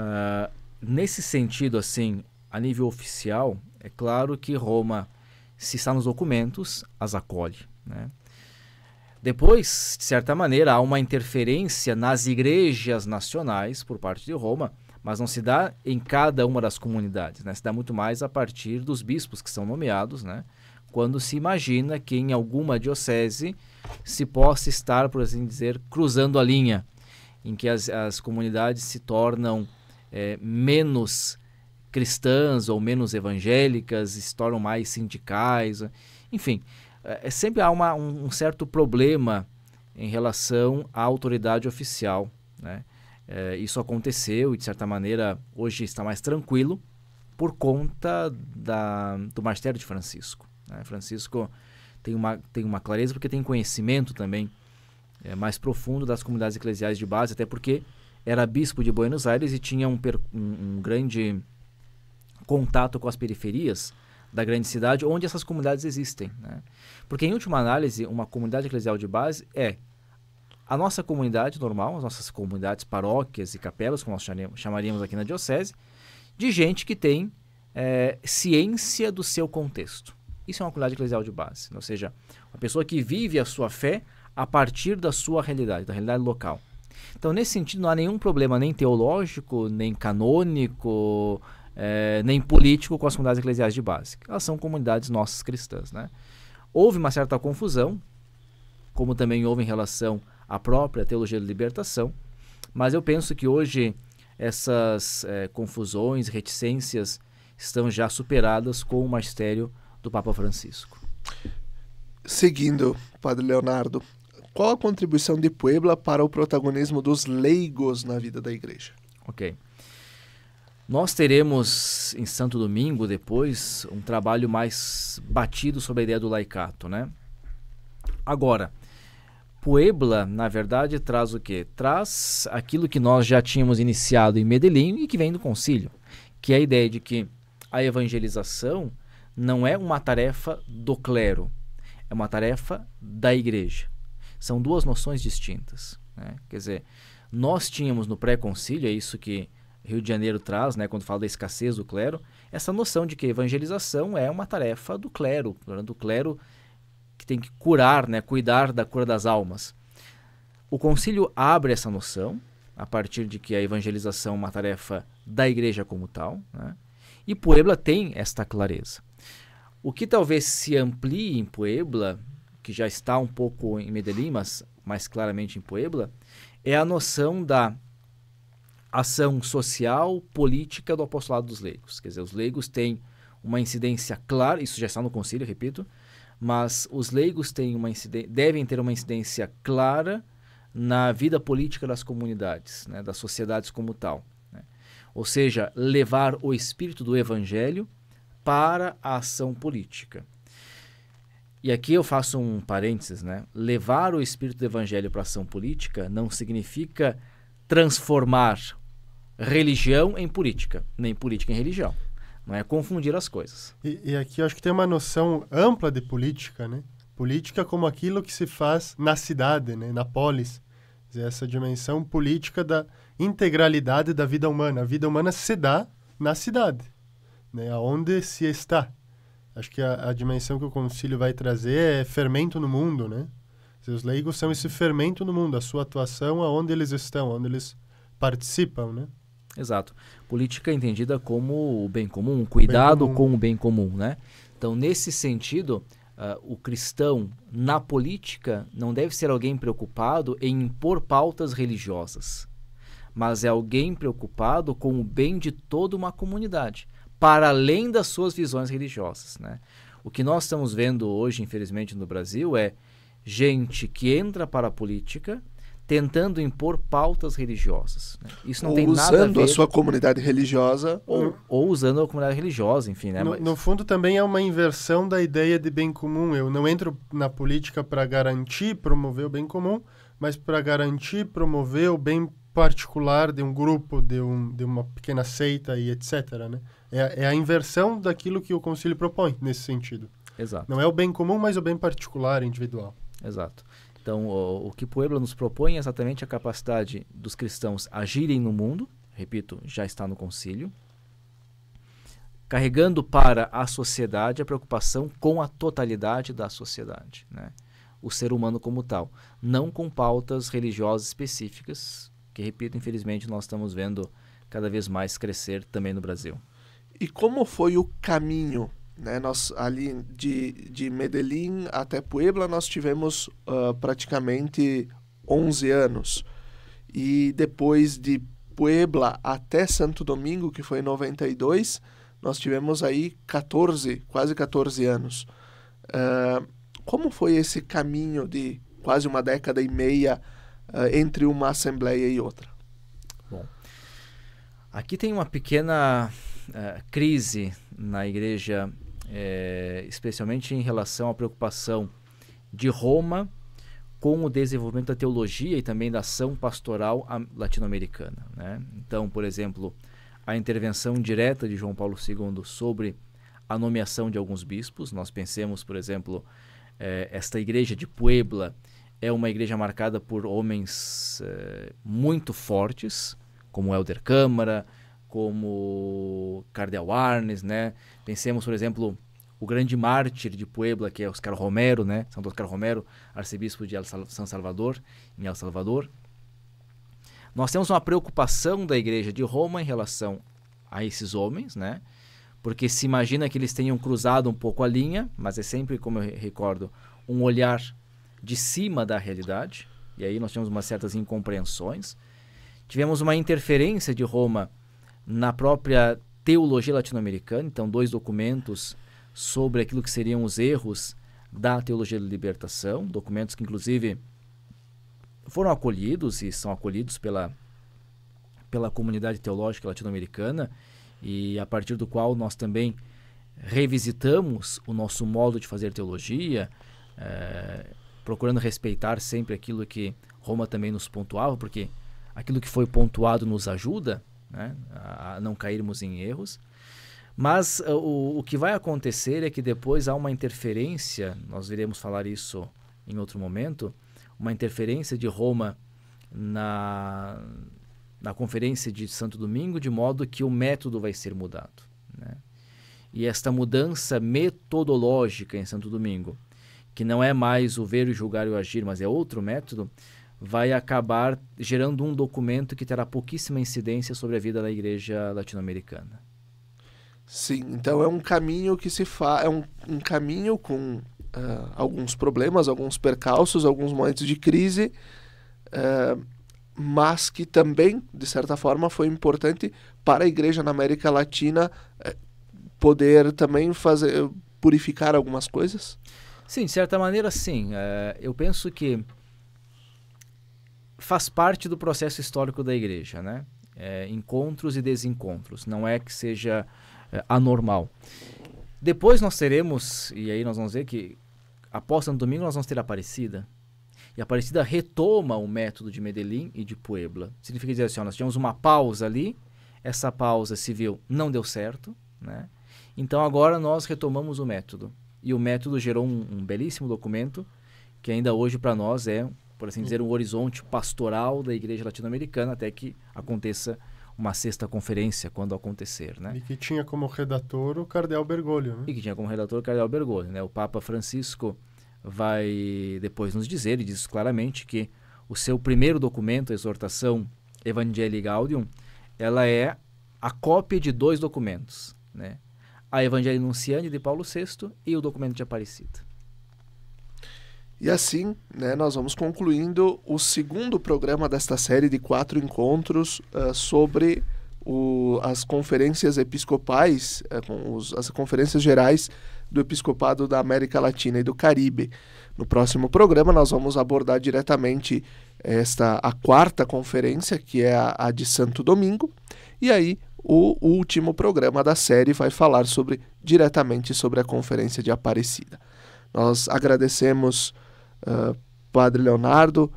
nesse sentido, assim, a nível oficial, é claro que Roma, se está nos documentos, as acolhe, né? Depois, de certa maneira, há uma interferência nas igrejas nacionais por parte de Roma, mas não se dá em cada uma das comunidades, né? Se dá muito mais a partir dos bispos que são nomeados, né? Quando se imagina que em alguma diocese se possa estar, por assim dizer, cruzando a linha, em que as comunidades se tornam menos cristãs ou menos evangélicas, se tornam mais sindicais, enfim. Sempre há um certo problema em relação à autoridade oficial, né? Isso aconteceu e, de certa maneira, hoje está mais tranquilo por conta do magistério de Francisco, né? Francisco tem uma clareza porque tem conhecimento também mais profundo das comunidades eclesiais de base, até porque era bispo de Buenos Aires e tinha um grande contato com as periferias da grande cidade, onde essas comunidades existem, né? Porque, em última análise, uma comunidade eclesial de base é a nossa comunidade normal, as nossas comunidades, paróquias e capelas, como nós chamaríamos aqui na diocese, de gente que tem ciência do seu contexto. Isso é uma comunidade eclesial de base, ou seja, uma pessoa que vive a sua fé a partir da sua realidade, da realidade local. Então, nesse sentido, não há nenhum problema nem teológico, nem canônico, nem político com as comunidades eclesiais de base. Elas são comunidades nossas cristãs, né? Houve uma certa confusão, como também houve em relação à própria teologia da libertação, mas eu penso que hoje essas confusões, reticências estão já superadas com o magistério do Papa Francisco. Seguindo, Padre Leonardo, qual a contribuição de Puebla para o protagonismo dos leigos na vida da igreja? Ok. Nós teremos em Santo Domingo depois um trabalho mais batido sobre a ideia do laicato, né? Agora, Puebla, na verdade, traz o quê? Traz aquilo que nós já tínhamos iniciado em Medellín e que vem do concílio, que é a ideia de que a evangelização não é uma tarefa do clero, é uma tarefa da igreja. São duas noções distintas, né? Quer dizer, nós tínhamos no pré-concílio, é isso que Rio de Janeiro traz, né, quando fala da escassez do clero, essa noção de que a evangelização é uma tarefa do clero que tem que curar, né, cuidar da cura das almas. O concílio abre essa noção, a partir de que a evangelização é uma tarefa da igreja como tal, né, e Puebla tem esta clareza. O que talvez se amplie em Puebla, que já está um pouco em Medellín, mas mais claramente em Puebla, é a noção da ação social, política do apostolado dos leigos. Quer dizer, os leigos têm uma incidência clara, isso já está no concílio, repito, mas os leigos devem ter uma incidência clara na vida política das comunidades, né, das sociedades como tal, né? Ou seja, levar o espírito do evangelho para a ação política. E aqui eu faço um parênteses, né? Levar o espírito do evangelho para a ação política não significa transformar religião em política, nem política em religião. Não é confundir as coisas. E aqui eu acho que tem uma noção ampla de política, né? Política como aquilo que se faz na cidade, né? Na polis. Quer dizer, essa dimensão política da integralidade da vida humana. A vida humana se dá na cidade, né? Aonde se está. Acho que a dimensão que o concílio vai trazer é fermento no mundo, né? Os leigos são esse fermento no mundo, a sua atuação aonde eles estão, onde eles participam, né? Exato. Política entendida como o bem comum, cuidado com o bem comum, né? Então, nesse sentido, o cristão na política não deve ser alguém preocupado em impor pautas religiosas, mas é alguém preocupado com o bem de toda uma comunidade, para além das suas visões religiosas, né? O que nós estamos vendo hoje, infelizmente, no Brasil é gente que entra para a política tentando impor pautas religiosas, né? Isso não tem nada a ver... Usando a sua comunidade religiosa. Ou usando a comunidade religiosa, enfim, né? No fundo, também é uma inversão da ideia de bem comum. Eu não entro na política para garantir, promover o bem comum, mas para garantir, promover o bem particular de um grupo, de uma pequena seita e etc., né? É a inversão daquilo que o concílio propõe nesse sentido. Exato. Não é o bem comum, mas o bem particular, individual. Exato. Então, o que Puebla nos propõe é exatamente a capacidade dos cristãos agirem no mundo, repito, já está no concílio, carregando para a sociedade a preocupação com a totalidade da sociedade, né? O ser humano como tal, não com pautas religiosas específicas, que, repito, infelizmente nós estamos vendo cada vez mais crescer também no Brasil. E como foi o caminho, né? Nós ali de Medellín até Puebla nós tivemos praticamente 11 anos. E depois de Puebla até Santo Domingo, que foi em 92, nós tivemos aí quase 14 anos. Como foi esse caminho de quase uma década e meia entre uma assembleia e outra? Bom, aqui tem uma pequena crise na igreja, especialmente em relação à preocupação de Roma com o desenvolvimento da teologia e também da ação pastoral latino-americana, né? Então, por exemplo, a intervenção direta de João Paulo II sobre a nomeação de alguns bispos. Nós pensemos, por exemplo, esta igreja de Puebla é uma igreja marcada por homens muito fortes, como Helder Câmara, como Cardeal Arnes, né? Pensemos, por exemplo, o grande mártir de Puebla, que é Oscar Romero, né? Santo Oscar Romero, arcebispo de San Salvador, em El Salvador. Nós temos uma preocupação da igreja de Roma em relação a esses homens, né? Porque se imagina que eles tenham cruzado um pouco a linha, mas é sempre, como eu recordo, um olhar de cima da realidade, e aí nós tivemos umas certas incompreensões. Tivemos uma interferência de Roma na própria teologia latino-americana, então 2 documentos sobre aquilo que seriam os erros da teologia da libertação, documentos que inclusive foram acolhidos e são acolhidos pela comunidade teológica latino-americana e a partir do qual nós também revisitamos o nosso modo de fazer teologia, procurando respeitar sempre aquilo que Roma também nos pontuava, porque aquilo que foi pontuado nos ajuda, né, a não cairmos em erros. Mas o que vai acontecer é que depois há uma interferência, nós iremos falar isso em outro momento, uma interferência de Roma na Conferência de Santo Domingo, de modo que o método vai ser mudado, né? E esta mudança metodológica em Santo Domingo, que não é mais o ver, o julgar e o agir, mas é outro método, vai acabar gerando um documento que terá pouquíssima incidência sobre a vida da igreja latino-americana. Sim, então é um caminho que se faz, é um caminho com alguns problemas, alguns percalços, alguns momentos de crise, mas que também, de certa forma, foi importante para a igreja na América Latina poder também purificar algumas coisas? Sim, de certa maneira, sim. Eu penso que faz parte do processo histórico da igreja, né? Encontros e desencontros. Não é que seja anormal. Depois nós teremos, e aí nós vamos ver que após Santo Domingo nós vamos ter Aparecida. E Aparecida retoma o método de Medellín e de Puebla. Significa dizer assim, nós tivemos uma pausa ali, essa pausa civil não deu certo, né? Então agora nós retomamos o método. E o método gerou um belíssimo documento que ainda hoje para nós é, por assim dizer, um horizonte pastoral da igreja latino-americana até que aconteça uma sexta conferência, quando acontecer, né? E que tinha como redator o cardeal Bergoglio, né? E que tinha como redator o cardeal Bergoglio, né? O Papa Francisco vai depois nos dizer, e diz claramente, que o seu primeiro documento, a exortação Evangelii Gaudium, ela é a cópia de 2 documentos, né? A Evangelii Nunciandi de Paulo VI e o documento de Aparecida. E assim, né, nós vamos concluindo o segundo programa desta série de 4 encontros sobre as conferências episcopais, as conferências gerais do Episcopado da América Latina e do Caribe. No próximo programa nós vamos abordar diretamente a 4ª conferência, que é a de Santo Domingo, e aí o último programa da série vai falar diretamente sobre a Conferência de Aparecida. Nós agradecemos Padre Leonardo,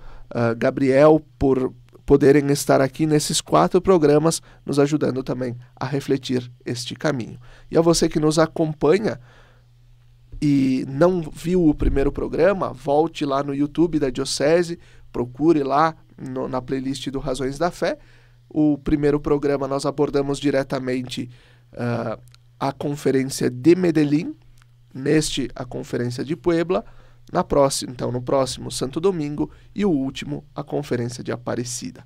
Gabriel, por poderem estar aqui nesses 4 programas, nos ajudando também a refletir este caminho. E a você que nos acompanha e não viu o primeiro programa, volte lá no YouTube da Diocese, procure lá na playlist do Razões da Fé. O primeiro programa nós abordamos diretamente a Conferência de Medellín, a Conferência de Puebla, no próximo Santo Domingo, e o último, a Conferência de Aparecida.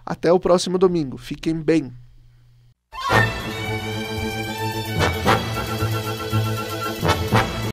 Até o próximo domingo. Fiquem bem.